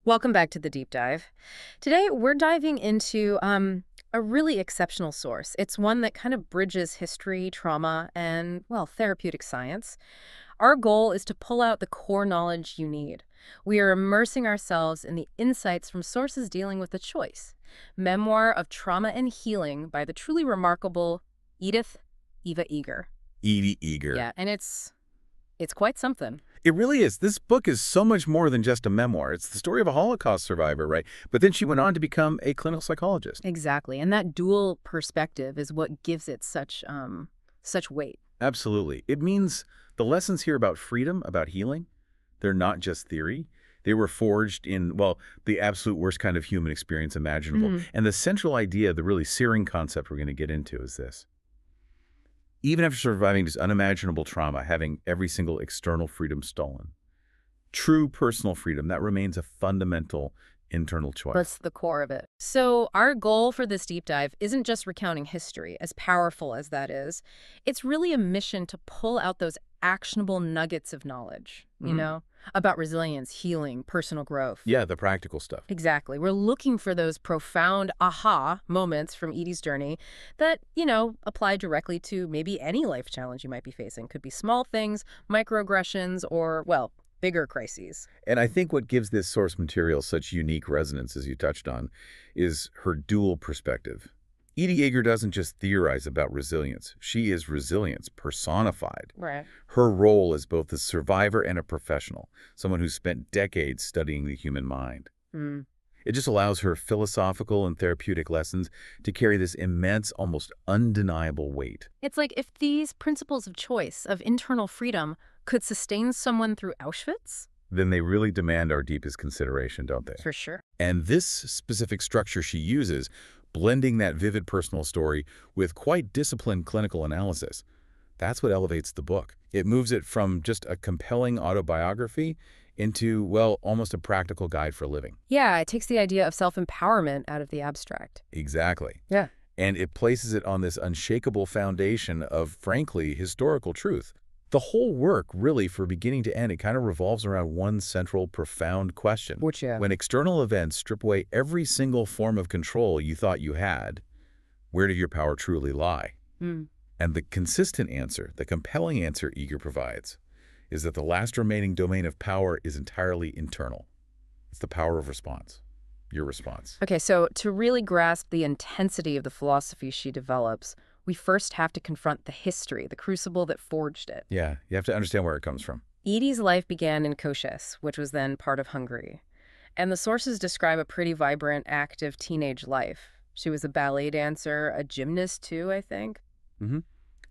Welcome back to the deep dive. Today, we're diving into a really exceptional source. It's one that kind of bridges history, trauma, and, well, therapeutic science. Our goal is to pull out the core knowledge you need. We are immersing ourselves in the insights from sources dealing with the choice. Memoir of Trauma and Healing by the truly remarkable Edith Eva Eger. Edie Eger. Yeah, and it's quite something. It really is. This book is so much more than just a memoir. It's the story of a Holocaust survivor, right? But then she went on to become a clinical psychologist. Exactly. And that dual perspective is what gives it such weight. Absolutely. It means the lessons here about freedom, about healing, they're not just theory. They were forged in, well, the absolute worst kind of human experience imaginable. And the central idea, the really searing concept we're going to get into is this. Even after surviving this unimaginable trauma, having every single external freedom stolen, true personal freedom, that remains a fundamental internal choice. That's the core of it. So our goal for this deep dive isn't just recounting history, as powerful as that is. It's really a mission to pull out those actionable nuggets of knowledge, about resilience, healing, personal growth. Yeah, the practical stuff. Exactly. We're looking for those profound aha moments from Edie's journey that, apply directly to maybe any life challenge you might be facing. Could be small things, microaggressions, or, well, bigger crises. And I think what gives this source material such unique resonance, as you touched on, is her dual perspective. Edie Eger doesn't just theorize about resilience. She is resilience personified. Right. Her role is both a survivor and a professional, someone who spent decades studying the human mind. It just allows her philosophical and therapeutic lessons to carry this immense, almost undeniable weight. It's like if these principles of choice, of internal freedom, could sustain someone through Auschwitz? Then they really demand our deepest consideration, don't they? For sure. And this specific structure she uses, blending that vivid personal story with quite disciplined clinical analysis, that's what elevates the book. It moves it from just a compelling autobiography into, well, almost a practical guide for living. Yeah, it takes the idea of self-empowerment out of the abstract. Exactly. Yeah. And it places it on this unshakable foundation of, frankly, historical truth. The whole work, really, from beginning to end, it kind of revolves around one central, profound question. Which, When external events strip away every single form of control you thought you had, where did your power truly lie? And the consistent answer, the compelling answer Eger provides, is that the last remaining domain of power is entirely internal. It's the power of response, your response. Okay, so to really grasp the intensity of the philosophy she develops, we first have to confront the history, the crucible that forged it. Yeah, you have to understand where it comes from. Edie's life began in Koshes, which was then part of Hungary. And the sources describe a pretty vibrant, active teenage life. She was a ballet dancer, a gymnast too, I think.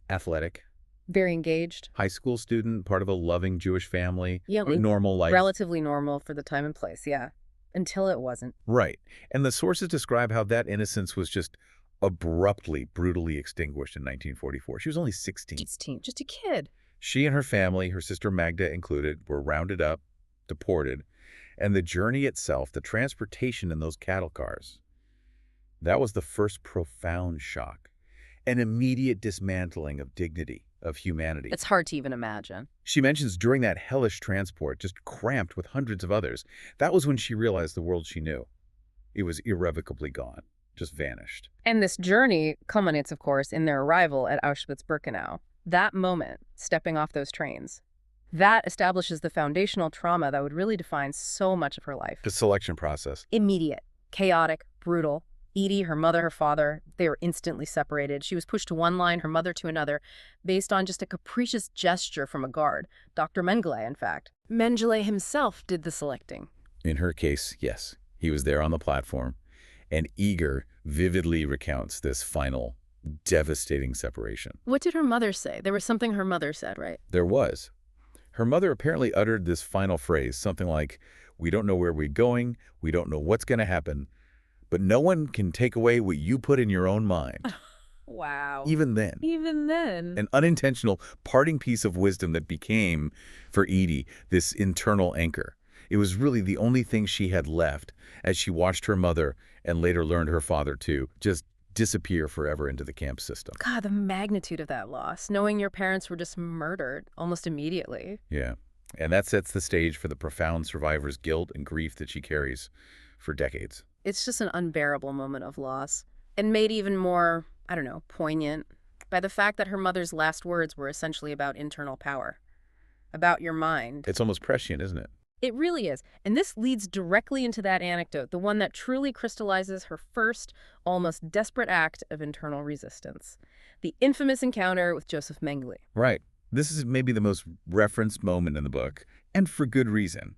Athletic. Very engaged. High school student, part of a loving Jewish family. Yeah, normal life. Relatively normal for the time and place, yeah. Until it wasn't. Right. And the sources describe how that innocence was just abruptly, brutally extinguished in 1944. She was only 16. 16, just a kid. She and her family, her sister Magda included, were rounded up, deported, and the journey itself, the transportation in those cattle cars, that was the first profound shock. An immediate dismantling of dignity, of humanity. It's hard to even imagine. She mentions during that hellish transport, just cramped with hundreds of others, that was when she realized the world she knew. It was irrevocably gone, just vanished. And this journey culminates, of course, in their arrival at Auschwitz-Birkenau. That moment, stepping off those trains, that establishes the foundational trauma that would really define so much of her life. The selection process. Immediate, chaotic, brutal. Edie, her mother, her father, they were instantly separated. She was pushed to one line, her mother to another, based on just a capricious gesture from a guard. Dr. Mengele, in fact. Mengele himself did the selecting. In her case, yes. He was there on the platform, and Eger vividly recounts this final, devastating separation. What did her mother say? There was something her mother said, right? There was. Her mother apparently uttered this final phrase, something like, "We don't know where we're going, we don't know what's going to happen, but no one can take away what you put in your own mind." Wow. Even then. Even then. An unintentional parting piece of wisdom that became, for Edie, this internal anchor. It was really the only thing she had left as she watched her mother, and later learned her father too, just disappear forever into the camp system. God, the magnitude of that loss, knowing your parents were just murdered almost immediately. Yeah. And that sets the stage for the profound survivor's guilt and grief that she carries for decades. It's just an unbearable moment of loss, and made even more, I don't know, poignant by the fact that her mother's last words were essentially about internal power, about your mind. It's almost prescient, isn't it? It really is. And this leads directly into that anecdote, the one that truly crystallizes her first, almost desperate act of internal resistance. The infamous encounter with Joseph Mengele. Right. This is maybe the most referenced moment in the book, and for good reason,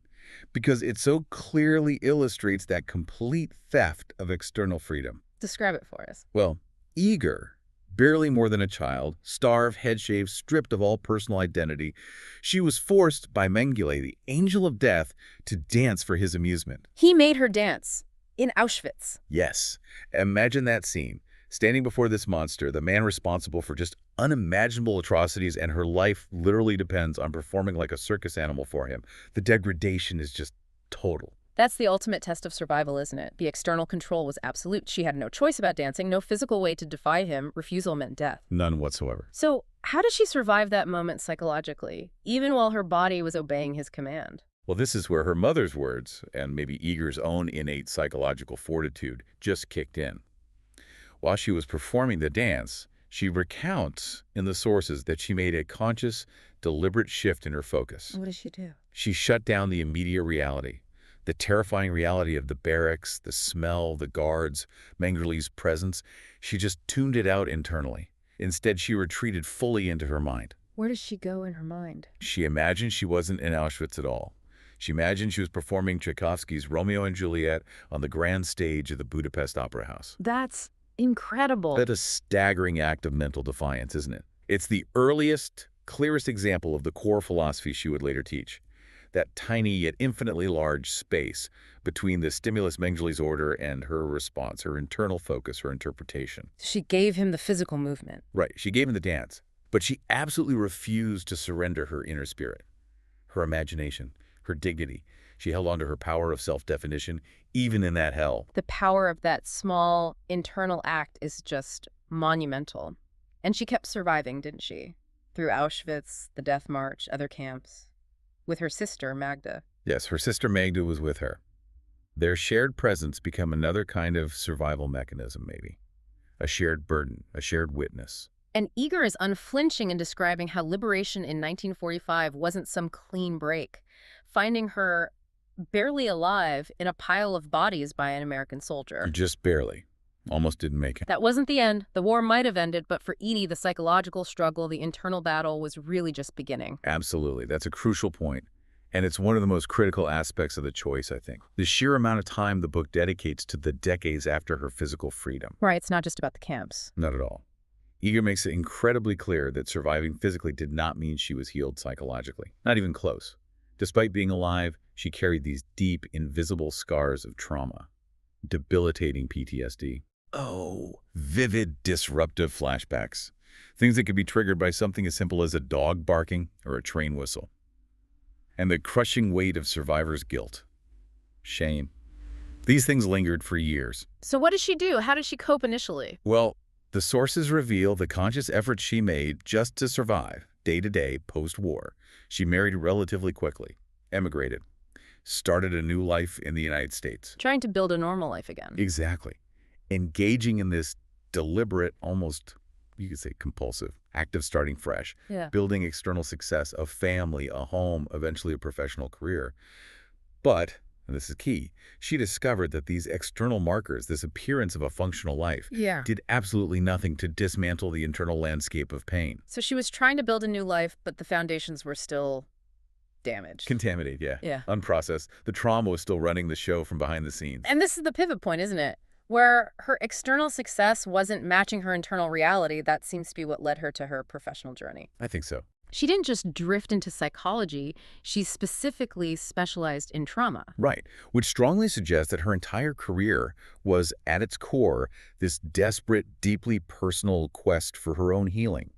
because it so clearly illustrates that complete theft of external freedom. Describe it for us. Well, eager, barely more than a child, starved, head-shaved, stripped of all personal identity, she was forced by Mengele, the angel of death, to dance for his amusement. He made her dance in Auschwitz. Yes, imagine that scene. Standing before this monster, the man responsible for just unimaginable atrocities, and her life literally depends on performing like a circus animal for him. The degradation is just total. That's the ultimate test of survival, isn't it? The external control was absolute. She had no choice about dancing, no physical way to defy him. Refusal meant death. None whatsoever. So how does she survive that moment psychologically, even while her body was obeying his command? Well, this is where her mother's words, and maybe Eager's own innate psychological fortitude, just kicked in. While she was performing the dance, she recounts in the sources that she made a conscious, deliberate shift in her focus. What does she do? She shut down the immediate reality, the terrifying reality of the barracks, the smell, the guards, Mengele's presence. She just tuned it out internally. Instead, she retreated fully into her mind. Where does she go in her mind? She imagined she wasn't in Auschwitz at all. She imagined she was performing Tchaikovsky's Romeo and Juliet on the grand stage of the Budapest Opera House. That's incredible. That's a staggering act of mental defiance, isn't it? It's the earliest, clearest example of the core philosophy she would later teach. That tiny yet infinitely large space between the stimulus Mengele's order and her response, her internal focus, her interpretation. She gave him the physical movement. Right, she gave him the dance, but she absolutely refused to surrender her inner spirit, her imagination, her dignity. She held on to her power of self-definition, even in that hell. The power of that small internal act is just monumental. And she kept surviving, didn't she? Through Auschwitz, the Death March, other camps. With her sister, Magda. Yes, her sister Magda was with her. Their shared presence became another kind of survival mechanism, maybe. A shared burden, a shared witness. And Eager is unflinching in describing how liberation in 1945 wasn't some clean break, finding her barely alive in a pile of bodies by an American soldier. Just barely. Almost didn't make it. That wasn't the end. The war might have ended, but for Edie, the psychological struggle, the internal battle was really just beginning. Absolutely. That's a crucial point. And it's one of the most critical aspects of the choice, I think. The sheer amount of time the book dedicates to the decades after her physical freedom. Right, it's not just about the camps. Not at all. Eager makes it incredibly clear that surviving physically did not mean she was healed psychologically. Not even close. Despite being alive, she carried these deep, invisible scars of trauma. Debilitating PTSD. Oh, vivid, disruptive flashbacks. Things that could be triggered by something as simple as a dog barking or a train whistle. And the crushing weight of survivor's guilt. Shame. These things lingered for years. So what does she do? How does she cope initially? Well, the sources reveal the conscious efforts she made just to survive, day to day, post-war. She married relatively quickly, emigrated, started a new life in the United States. Trying to build a normal life again. Exactly. Engaging in this deliberate, almost, you could say compulsive, act of starting fresh, building external success, a family, a home, eventually a professional career. But, and this is key, she discovered that these external markers, this appearance of a functional life, did absolutely nothing to dismantle the internal landscape of pain. So she was trying to build a new life, but the foundations were still damaged. Contaminated, yeah. Unprocessed. The trauma was still running the show from behind the scenes. And this is the pivot point, isn't it? Where her external success wasn't matching her internal reality. That seems to be what led her to her professional journey. I think so. She didn't just drift into psychology. She specifically specialized in trauma. Right, which strongly suggests that her entire career was, at its core, this desperate, deeply personal quest for her own healing,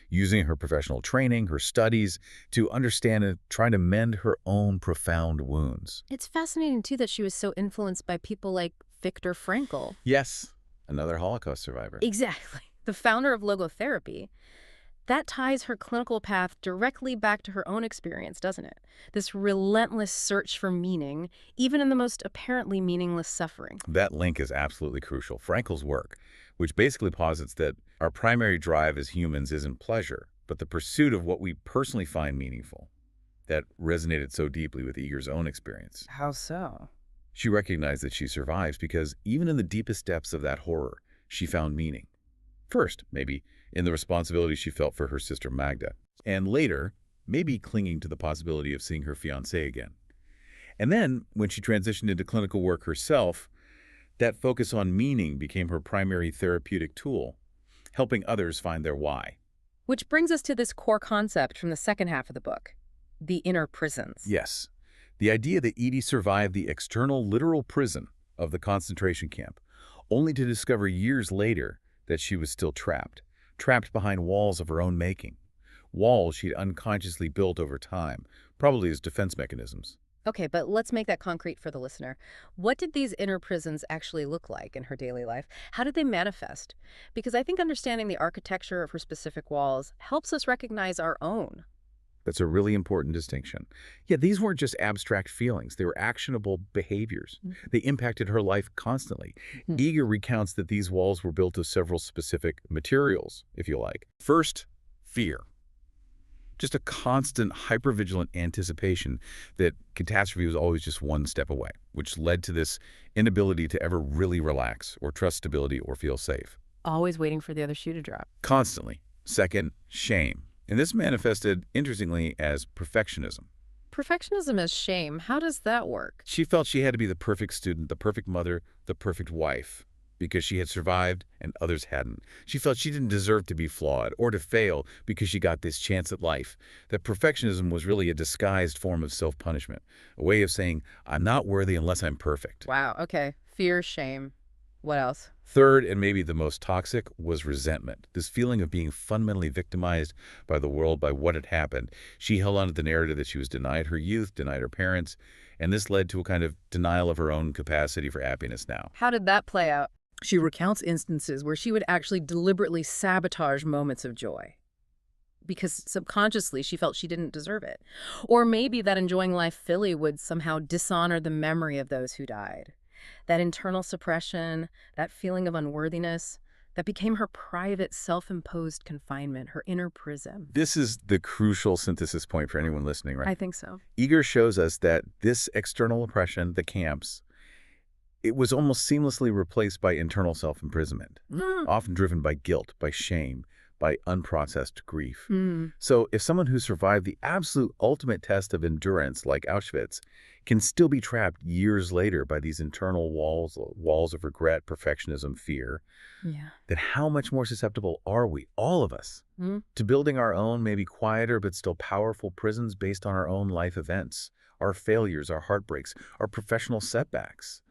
using her professional training, her studies, to understand and try to mend her own profound wounds. It's fascinating, too, that she was so influenced by people like Viktor Frankl. Yes, another Holocaust survivor. Exactly. The founder of logotherapy. That ties her clinical path directly back to her own experience, doesn't it? This relentless search for meaning, even in the most apparently meaningless suffering. That link is absolutely crucial. Frankl's work, which basically posits that our primary drive as humans isn't pleasure, but the pursuit of what we personally find meaningful. That resonated so deeply with Eager's own experience. How so? She recognized that she survives because even in the deepest depths of that horror, she found meaning. First, maybe, in the responsibility she felt for her sister Magda, and later, maybe clinging to the possibility of seeing her fiancé again. And then, when she transitioned into clinical work herself, that focus on meaning became her primary therapeutic tool, helping others find their why. Which brings us to this core concept from the second half of the book, the inner prisons. Yes, the idea that Edie survived the external literal prison of the concentration camp, only to discover years later that she was still trapped behind walls of her own making, walls she'd unconsciously built over time, probably as defense mechanisms. Okay, but let's make that concrete for the listener. What did these inner prisons actually look like in her daily life? How did they manifest? Because I think understanding the architecture of her specific walls helps us recognize our own. That's a really important distinction. Yeah, these weren't just abstract feelings. They were actionable behaviors. They impacted her life constantly. Mhm. Eager recounts that these walls were built of several specific materials, if you like. First, fear. Just a constant, hypervigilant anticipation that catastrophe was always just one step away, which led to this inability to ever really relax or trust stability or feel safe. Always waiting for the other shoe to drop. Constantly. Second, shame. And this manifested, interestingly, as perfectionism. Perfectionism is shame. How does that work? She felt she had to be the perfect student, the perfect mother, the perfect wife, because she had survived and others hadn't. She felt she didn't deserve to be flawed or to fail because she got this chance at life. That perfectionism was really a disguised form of self-punishment, a way of saying, I'm not worthy unless I'm perfect. Wow, okay. Fear, shame. What else? Third, and maybe the most toxic, was resentment. This feeling of being fundamentally victimized by the world, by what had happened. She held on to the narrative that she was denied her youth, denied her parents, and this led to a kind of denial of her own capacity for happiness now. How did that play out? She recounts instances where she would actually deliberately sabotage moments of joy because subconsciously she felt she didn't deserve it. Or maybe that enjoying life fully would somehow dishonor the memory of those who died. That internal suppression, that feeling of unworthiness, that became her private self-imposed confinement, her inner prison. This is the crucial synthesis point for anyone listening, right? I think so. Eager shows us that this external oppression, the camps, it was almost seamlessly replaced by internal self-imprisonment, often driven by guilt, by shame, by unprocessed grief. Mm. So if someone who survived the absolute ultimate test of endurance, like Auschwitz, can still be trapped years later by these internal walls of regret, perfectionism, fear, Yeah. then how much more susceptible are we, all of us, Mm. to building our own, maybe quieter but still powerful prisons based on our own life events, our failures, our heartbreaks, our professional setbacks?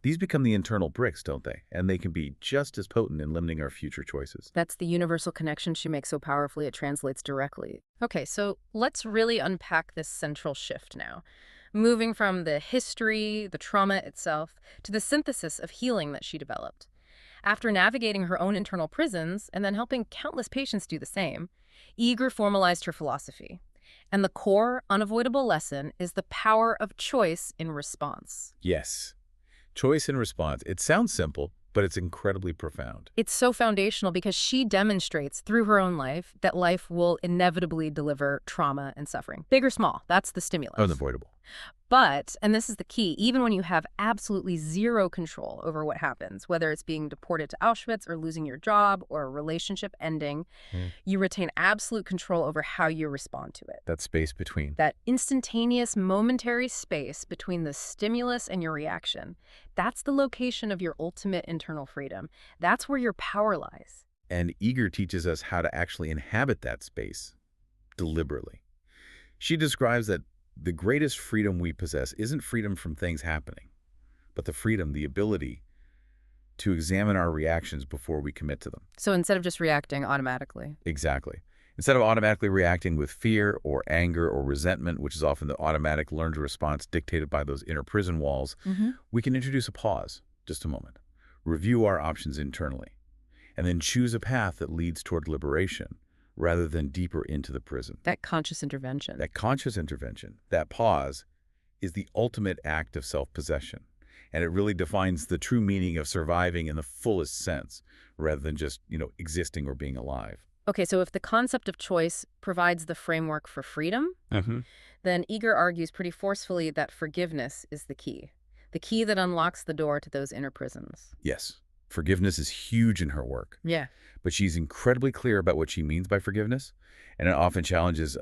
These become the internal bricks, don't they? And they can be just as potent in limiting our future choices. That's the universal connection she makes so powerfully it translates directly. Okay, so let's really unpack this central shift now. Moving from the history, the trauma itself, to the synthesis of healing that she developed. After navigating her own internal prisons and then helping countless patients do the same, Eager formalized her philosophy. And the core, unavoidable lesson is the power of choice in response. Yes. Choice and response. It sounds simple, but it's incredibly profound. It's so foundational because she demonstrates through her own life that life will inevitably deliver trauma and suffering. Big or small, that's the stimulus. Unavoidable. But, and this is the key, even when you have absolutely zero control over what happens, whether it's being deported to Auschwitz or losing your job or a relationship ending, you retain absolute control over how you respond to it. That space between. That instantaneous, momentary space between the stimulus and your reaction, that's the location of your ultimate internal freedom. That's where your power lies. And Eager teaches us how to actually inhabit that space deliberately. She describes that the greatest freedom we possess isn't freedom from things happening, but the freedom, the ability to examine our reactions before we commit to them. So instead of just reacting automatically. Exactly. Instead of automatically reacting with fear or anger or resentment, which is often the automatic learned response dictated by those inner prison walls, we can introduce a pause, just a moment, review our options internally, and then choose a path that leads toward liberation rather than deeper into the prison. That conscious intervention. That conscious intervention, that pause, is the ultimate act of self-possession. And it really defines the true meaning of surviving in the fullest sense, rather than just, existing or being alive. Okay, so if the concept of choice provides the framework for freedom, Mm-hmm. then Eager argues pretty forcefully that forgiveness is the key that unlocks the door to those inner prisons. Yes, forgiveness is huge in her work, Yeah. but she's incredibly clear about what she means by forgiveness, and it often challenges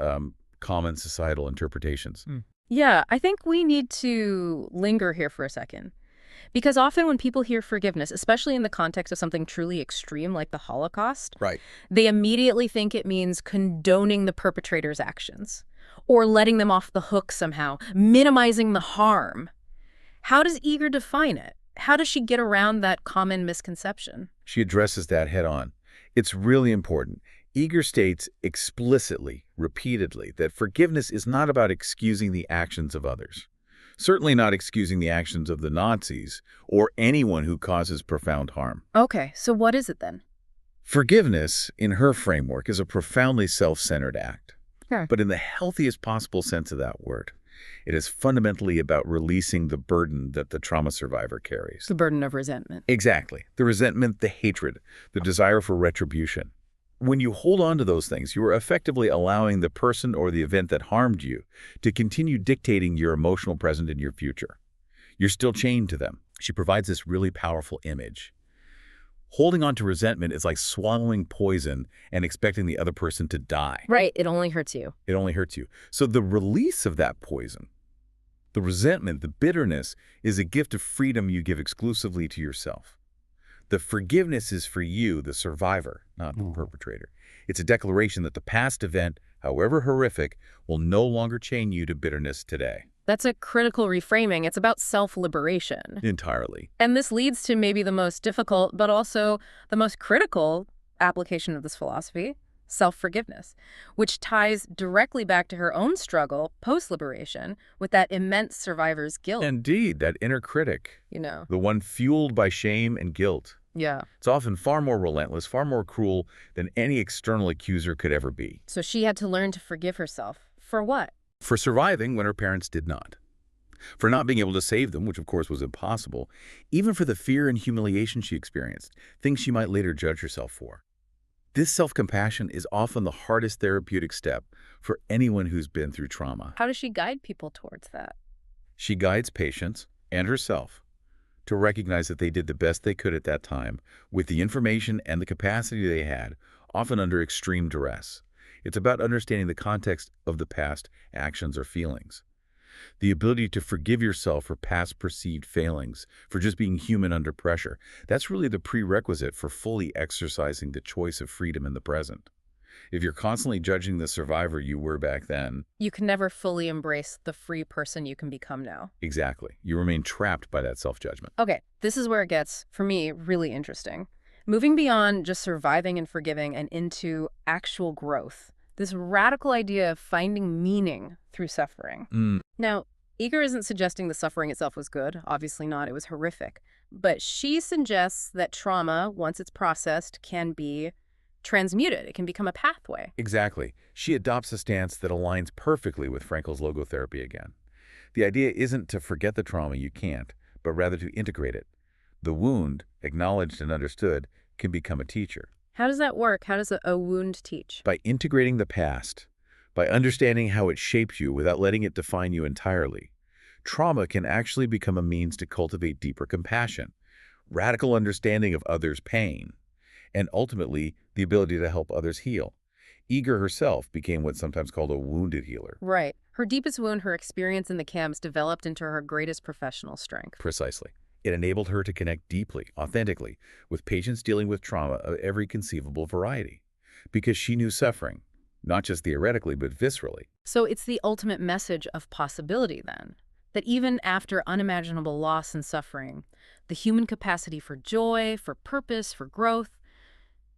common societal interpretations. Yeah, I think we need to linger here for a second. Because often when people hear forgiveness, especially in the context of something truly extreme like the Holocaust, Right. they immediately think it means condoning the perpetrator's actions or letting them off the hook somehow, minimizing the harm. How does Eager define it? How does she get around that common misconception? She addresses that head on. It's really important. Eager states explicitly, repeatedly, that forgiveness is not about excusing the actions of others. Certainly not excusing the actions of the Nazis or anyone who causes profound harm. Okay, so what is it then? Forgiveness, in her framework, is a profoundly self-centered act. Sure. But in the healthiest possible sense of that word, it is fundamentally about releasing the burden that the trauma survivor carries. The burden of resentment. Exactly. The resentment, the hatred, the desire for retribution. When you hold on to those things, you are effectively allowing the person or the event that harmed you to continue dictating your emotional present and your future. You're still chained to them. She provides this really powerful image. Holding on to resentment is like swallowing poison and expecting the other person to die. Right, it only hurts you. It only hurts you. So the release of that poison, the resentment, the bitterness, is a gift of freedom you give exclusively to yourself. The forgiveness is for you, the survivor, not the perpetrator. It's a declaration that the past event, however horrific, will no longer chain you to bitterness today. That's a critical reframing. It's about self-liberation. Entirely. And this leads to maybe the most difficult, but also the most critical application of this philosophy, self-forgiveness, which ties directly back to her own struggle post-liberation with that immense survivor's guilt. Indeed, that inner critic, You know. the one fueled by shame and guilt. Yeah. It's often far more relentless, far more cruel than any external accuser could ever be. So she had to learn to forgive herself. For what? For surviving when her parents did not. For not being able to save them, which of course was impossible. Even for the fear and humiliation she experienced, things she might later judge herself for. This self-compassion is often the hardest therapeutic step for anyone who's been through trauma. How does she guide people towards that? She guides patients and herself to recognize that they did the best they could at that time with the information and the capacity they had, often under extreme duress. It's about understanding the context of the past actions or feelings. The ability to forgive yourself for past perceived failings, for just being human under pressure. That's really the prerequisite for fully exercising the choice of freedom in the present. If you're constantly judging the survivor you were back then, You can never fully embrace the free person you can become now. exactly, you remain trapped by that self-judgment. Okay, this is where it gets, for me, really interesting. Moving beyond just surviving and forgiving and into actual growth. This radical idea of finding meaning through suffering. Now, Eager isn't suggesting the suffering itself was good. Obviously not. It was horrific. But she suggests that trauma, once it's processed, can be transmuted. It can become a pathway. Exactly. She adopts a stance that aligns perfectly with Frankl's logotherapy again. The idea isn't to forget the trauma you can't, but rather to integrate it. The wound, acknowledged and understood, can become a teacher. How does that work? How does a wound teach? By integrating the past, by understanding how it shaped you without letting it define you entirely, trauma can actually become a means to cultivate deeper compassion, radical understanding of others' pain, and ultimately the ability to help others heal. Eager herself became what's sometimes called a wounded healer. Right. Her deepest wound, her experience in the camps, developed into her greatest professional strength. Precisely. It enabled her to connect deeply, authentically, with patients dealing with trauma of every conceivable variety, because she knew suffering, not just theoretically, but viscerally. So it's the ultimate message of possibility, then, that even after unimaginable loss and suffering, the human capacity for joy, for purpose, for growth,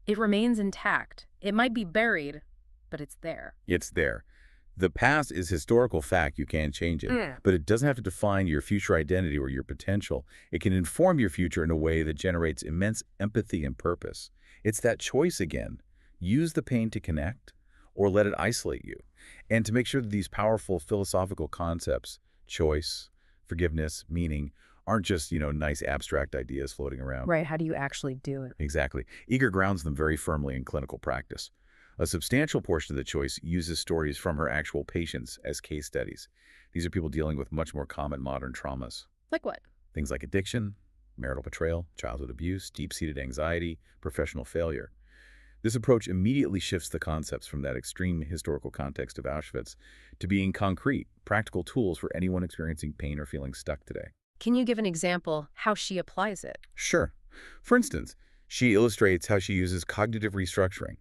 it remains intact. It might be buried, but it's there. It's there. The past is historical fact. You can't change it, but it doesn't have to define your future identity or your potential. It can inform your future in a way that generates immense empathy and purpose. It's that choice again. Use the pain to connect or let it isolate you. And to make sure that these powerful philosophical concepts, choice, forgiveness, meaning, aren't just, nice abstract ideas floating around. Right, how do you actually do it? Exactly. Eager grounds them very firmly in clinical practice. A substantial portion of the choice uses stories from her actual patients as case studies. These are people dealing with much more common modern traumas. Like what? Things like addiction, marital betrayal, childhood abuse, deep-seated anxiety, professional failure. This approach immediately shifts the concepts from that extreme historical context of Auschwitz to being concrete, practical tools for anyone experiencing pain or feeling stuck today. Can you give an example how she applies it? Sure. For instance, she illustrates how she uses cognitive restructuring,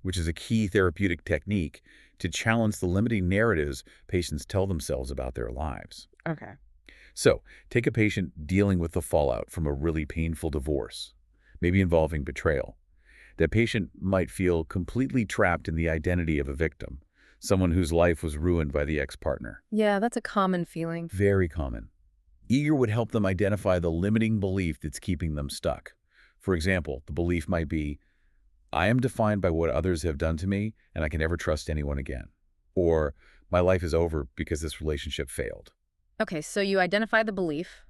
which is a key therapeutic technique to challenge the limiting narratives patients tell themselves about their lives. Okay. So, take a patient dealing with the fallout from a really painful divorce, maybe involving betrayal. That patient might feel completely trapped in the identity of a victim, someone whose life was ruined by the ex-partner. Yeah, that's a common feeling. Very common. Eager would help them identify the limiting belief that's keeping them stuck. For example, the belief might be, I am defined by what others have done to me, and I can never trust anyone again. Or, my life is over because this relationship failed. Okay, so you identify the belief.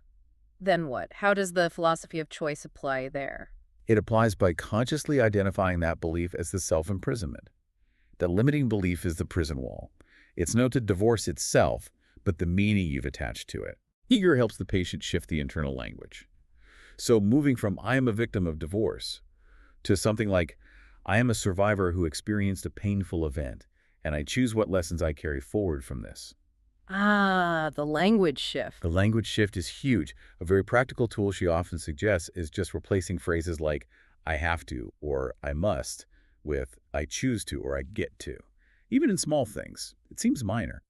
Then what? How does the philosophy of choice apply there? It applies by consciously identifying that belief as the self-imprisonment. That limiting belief is the prison wall. It's not the divorce itself, but the meaning you've attached to it. Eager helps the patient shift the internal language. So moving from I am a victim of divorce to something like I am a survivor who experienced a painful event, and I choose what lessons I carry forward from this. Ah, the language shift. The language shift is huge. A very practical tool she often suggests is just replacing phrases like I have to or I must with I choose to or I get to. Even in small things, it seems minor.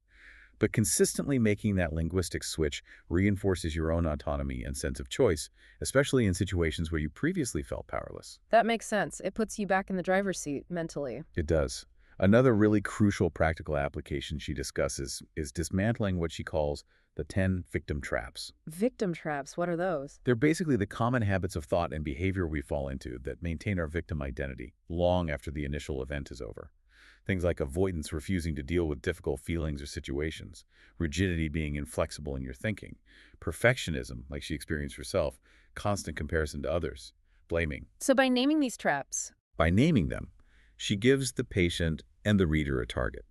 But consistently making that linguistic switch reinforces your own autonomy and sense of choice, especially in situations where you previously felt powerless. That makes sense. It puts you back in the driver's seat mentally. It does. Another really crucial practical application she discusses is dismantling what she calls the 10 victim traps. Victim traps, what are those? They're basically the common habits of thought and behavior we fall into that maintain our victim identity long after the initial event is over. Things like avoidance, refusing to deal with difficult feelings or situations, rigidity, being inflexible in your thinking, perfectionism, like she experienced herself, constant comparison to others, blaming. So by naming these traps, By naming them, she gives the patient and the reader a target.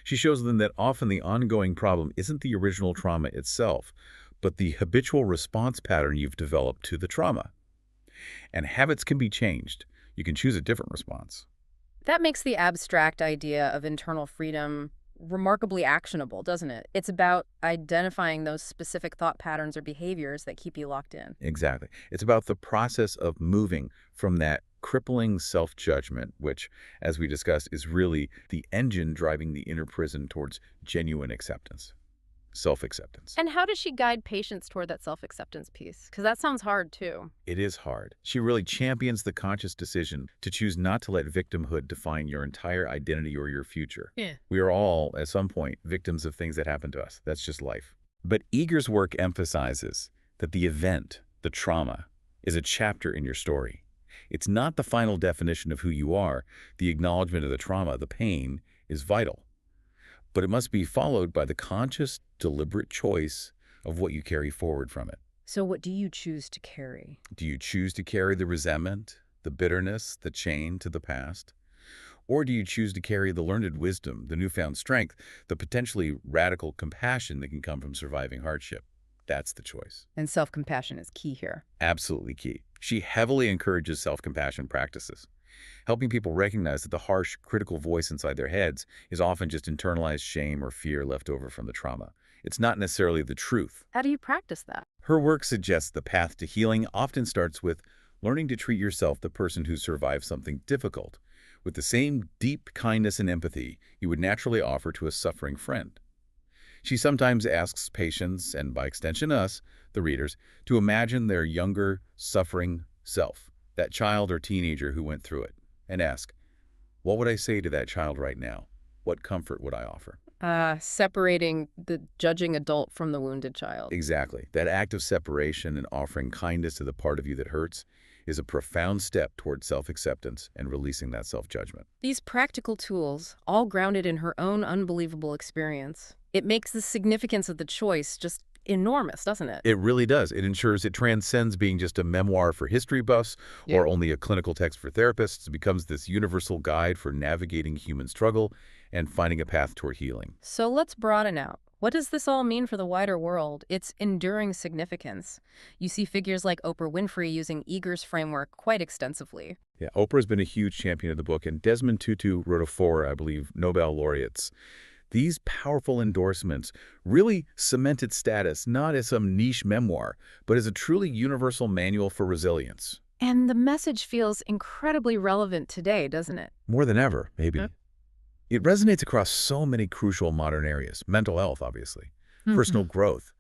She shows them that often the ongoing problem isn't the original trauma itself, but the habitual response pattern you've developed to the trauma. And habits can be changed. You can choose a different response. that makes the abstract idea of internal freedom remarkably actionable, doesn't it? It's about identifying those specific thought patterns or behaviors that keep you locked in. Exactly. It's about the process of moving from that crippling self-judgment, which, as we discussed, is really the engine driving the inner prison towards genuine acceptance, self-acceptance. And how does she guide patients toward that self-acceptance piece? Because that sounds hard, too. It is hard. She really champions the conscious decision to choose not to let victimhood define your entire identity or your future. Yeah. We are all, at some point, victims of things that happen to us. That's just life. But Eager's work emphasizes that the event, the trauma, is a chapter in your story. It's not the final definition of who you are. The acknowledgement of the trauma, the pain, is vital. But it must be followed by the conscious, deliberate choice of what you carry forward from it. So what do you choose to carry? Do you choose to carry the resentment, the bitterness, the chain to the past? Or do you choose to carry the learned wisdom, the newfound strength, the potentially radical compassion that can come from surviving hardship? That's the choice. And self-compassion is key here. Absolutely key. She heavily encourages self-compassion practices, helping people recognize that the harsh, critical voice inside their heads is often just internalized shame or fear left over from the trauma. It's not necessarily the truth. How do you practice that? Her work suggests the path to healing often starts with learning to treat yourself, the person who survived something difficult, with the same deep kindness and empathy you would naturally offer to a suffering friend. She sometimes asks patients, and by extension us, the readers, to imagine their younger, suffering self, that child or teenager who went through it, and ask, what would I say to that child right now? What comfort would I offer? Separating the judging adult from the wounded child. Exactly. That act of separation and offering kindness to the part of you that hurts is a profound step toward self-acceptance and releasing that self-judgment. These practical tools, all grounded in her own unbelievable experience. It makes the significance of the choice just enormous, doesn't it? It really does. It ensures it transcends being just a memoir for history buffs Yeah. or only a clinical text for therapists. It becomes this universal guide for navigating human struggle and finding a path toward healing. So let's broaden out. What does this all mean for the wider world? Its enduring significance. You see figures like Oprah Winfrey using Eager's framework quite extensively. Yeah, Oprah's been a huge champion of the book, and Desmond Tutu wrote of four, I believe, Nobel laureates. These powerful endorsements really cemented status not as some niche memoir, but as a truly universal manual for resilience. And the message feels incredibly relevant today, doesn't it? More than ever, Yep. maybe. It resonates across so many crucial modern areas. Mental health, obviously. Personal Mhm. growth.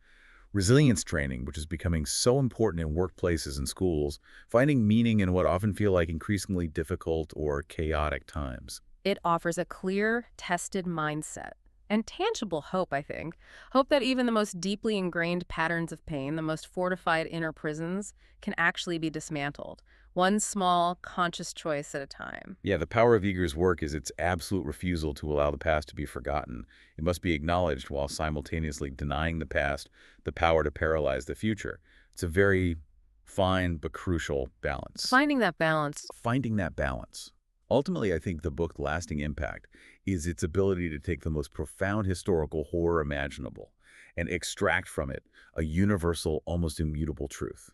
Resilience training, which is becoming so important in workplaces and schools. Finding meaning in what often feel like increasingly difficult or chaotic times. It offers a clear, tested mindset and tangible hope, I think. Hope that even the most deeply ingrained patterns of pain, the most fortified inner prisons, can actually be dismantled, one small, conscious choice at a time. Yeah, the power of Eager's work is its absolute refusal to allow the past to be forgotten. It must be acknowledged while simultaneously denying the past the power to paralyze the future. It's a very fine but crucial balance. Finding that balance. Finding that balance. Ultimately, I think the book's lasting impact is its ability to take the most profound historical horror imaginable and extract from it a universal, almost immutable truth.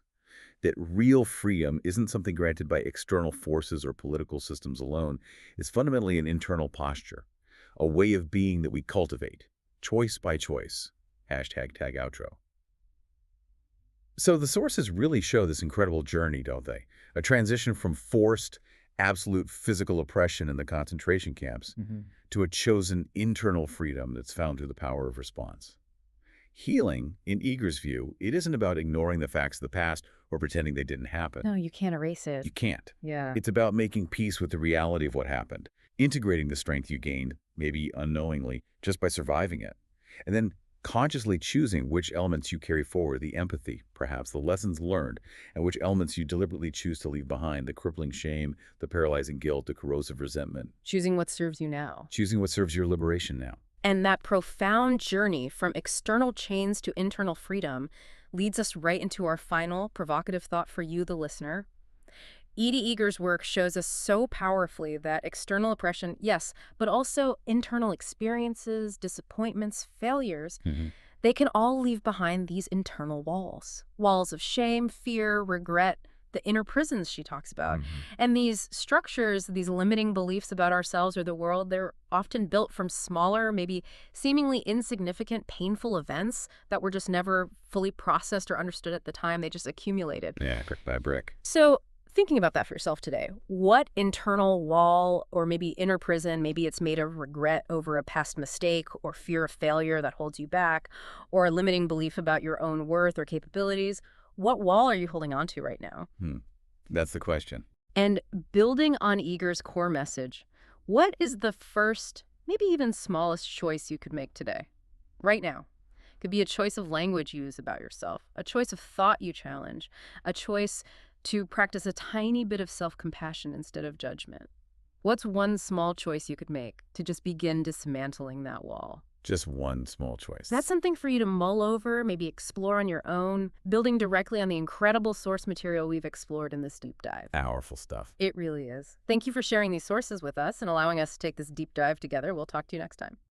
That real freedom isn't something granted by external forces or political systems alone. It's fundamentally an internal posture, a way of being that we cultivate, choice by choice. Hashtag tag outro. So the sources really show this incredible journey, don't they? A transition from forced, absolute physical oppression in the concentration camps to a chosen internal freedom that's found through the power of response. Healing, in Eager's view, it isn't about ignoring the facts of the past or pretending they didn't happen. No, you can't erase it. You can't. Yeah. It's about making peace with the reality of what happened, integrating the strength you gained, maybe unknowingly, just by surviving it, and then consciously choosing which elements you carry forward, the empathy, perhaps, the lessons learned, and which elements you deliberately choose to leave behind, the crippling shame, the paralyzing guilt, the corrosive resentment, Choosing what serves you now. choosing what serves your liberation now. And that profound journey from external chains to internal freedom leads us right into our final provocative thought for you, the listener. Edie Eager's work shows us so powerfully that external oppression, yes, but also internal experiences, disappointments, failures, Mhm. they can all leave behind these internal walls. Walls of shame, fear, regret, the inner prisons she talks about. Mhm. And these structures, these limiting beliefs about ourselves or the world, they're often built from smaller, maybe seemingly insignificant, painful events that were just never fully processed or understood at the time. They just accumulated. Yeah, brick by brick. So, thinking about that for yourself today, what internal wall or maybe inner prison, maybe it's made of regret over a past mistake or fear of failure that holds you back, or a limiting belief about your own worth or capabilities, what wall are you holding on to right now? Hmm. That's the question. And building on Eager's core message, what is the first, maybe even smallest choice you could make today, right now? Could be a choice of language you use about yourself, a choice of thought you challenge, a choice to practice a tiny bit of self-compassion instead of judgment. What's one small choice you could make to just begin dismantling that wall? Just one small choice. That's something for you to mull over, maybe explore on your own, building directly on the incredible source material we've explored in this deep dive. Powerful stuff. It really is. Thank you for sharing these sources with us and allowing us to take this deep dive together. We'll talk to you next time.